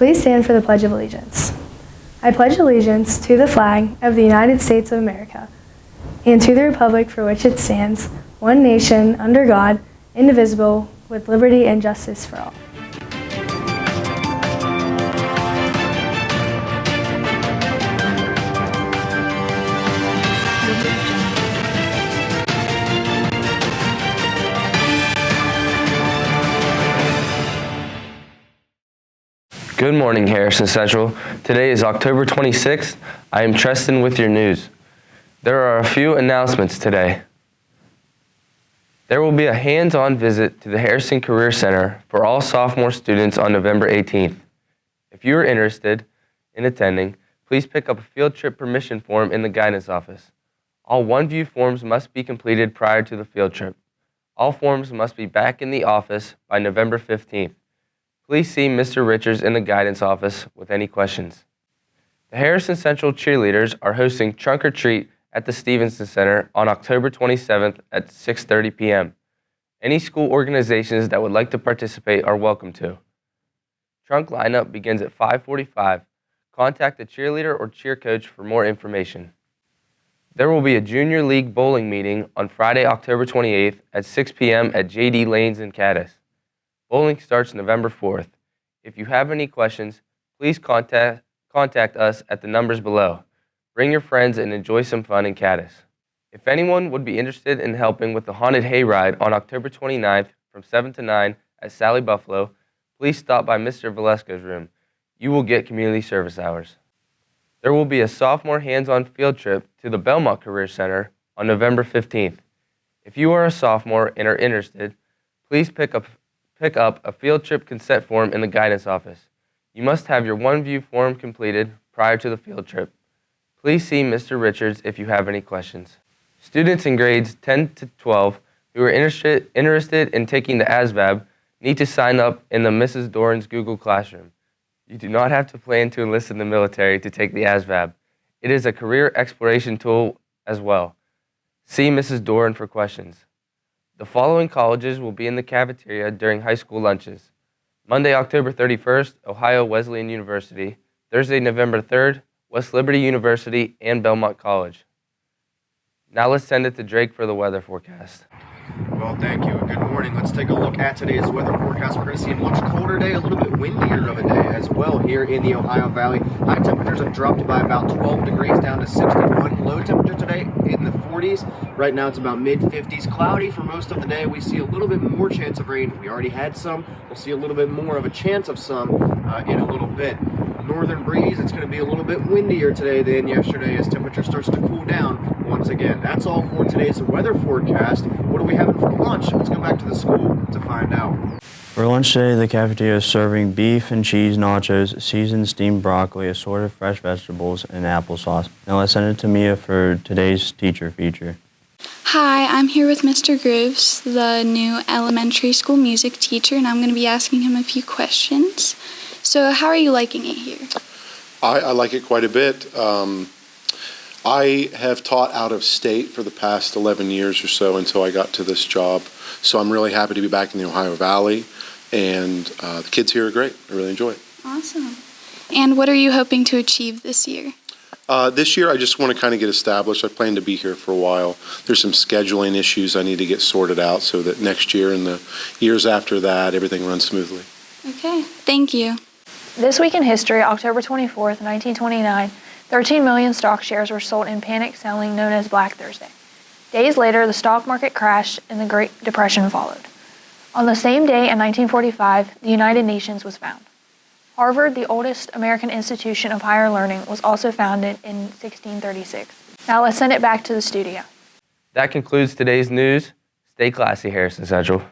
Please stand for the Pledge of Allegiance. I pledge allegiance to the flag of the United States of America and to the republic for which it stands, one nation, under God, indivisible, with liberty and justice for all. Good morning, Harrison Central. Today is October 26th. I am Tristan with your news. There are a few announcements today. There will be a hands-on visit to the Harrison Career Center for all sophomore students on November 18th. If you are interested in attending, please pick up a field trip permission form in the guidance office. All OneView forms must be completed prior to the field trip. All forms must be back in the office by November 15th. Please see Mr. Richards in the guidance office with any questions. The Harrison Central cheerleaders are hosting Trunk or Treat at the Stevenson Center on October 27th at 6:30 p.m. Any school organizations that would like to participate are welcome to. Trunk lineup begins at 5:45. Contact the cheerleader or cheer coach for more information. There will be a Junior League bowling meeting on Friday, October 28th at 6 p.m. at J.D. Lanes in Cadiz. Bowling starts November 4th. If you have any questions, please contact us at the numbers below. Bring your friends and enjoy some fun in Cadiz. If anyone would be interested in helping with the Haunted Hayride on October 29th from 7 to 9 at Sally Buffalo, please stop by Mr. Valesco's room. You will get community service hours. There will be a sophomore hands-on field trip to the Belmont Career Center on November 15th. If you are a sophomore and are interested, please pick up a field trip consent form in the guidance office. You must have your OneView form completed prior to the field trip. Please see Mr. Richards if you have any questions. Students in grades 10 to 12 who are interested in taking the ASVAB need to sign up in the Mrs. Doran's Google Classroom. You do not have to plan to enlist in the military to take the ASVAB. It is a career exploration tool as well. See Mrs. Doran for questions. The following colleges will be in the cafeteria during high school lunches. Monday, October 31st, Ohio Wesleyan University. Thursday, November 3rd, West Liberty University and Belmont College. Now let's send it to Drake for the weather forecast. Well, thank you. Good morning. Let's take a look at today's weather forecast. We're going to see a much colder day, a little bit windier of a day as well here in the Ohio Valley. High temperatures have dropped by about 12 degrees down to 61. Low temperature today in the 40s. Right now it's about mid-50s. Cloudy for most of the day. We see a little bit more chance of rain. We already had some. We'll see a little bit more of a chance of some in a little bit. Northern breeze. It's going to be a little bit windier today than yesterday as temperature starts to cool down once again. That's all for today's weather forecast. What are we having for lunch? Let's go back to the school to find out. For lunch today, the cafeteria is serving beef and cheese nachos, seasoned steamed broccoli, assorted fresh vegetables, and applesauce. Now let's send it to Mia for today's teacher feature. Hi, I'm here with Mr. Grooves, the new elementary school music teacher, and I'm going to be asking him a few questions. So how are you liking it here? I like it quite a bit. I have taught out of state for the past 11 years or so until I got to this job. So I'm really happy to be back in the Ohio Valley, and the kids here are great. I really enjoy it. Awesome. And what are you hoping to achieve this year? This year I just want to kind of get established. I plan to be here for a while. There's some scheduling issues I need to get sorted out so that next year and the years after that, everything runs smoothly. Okay, thank you. This week in history, October 24th, 1929, 13 million stock shares were sold in panic selling known as Black Thursday. Days later, the stock market crashed and the Great Depression followed. On the same day in 1945, the United Nations was found. Harvard, the oldest American institution of higher learning, was also founded in 1636. Now let's send it back to the studio. That concludes today's news. Stay classy, Harrison Central.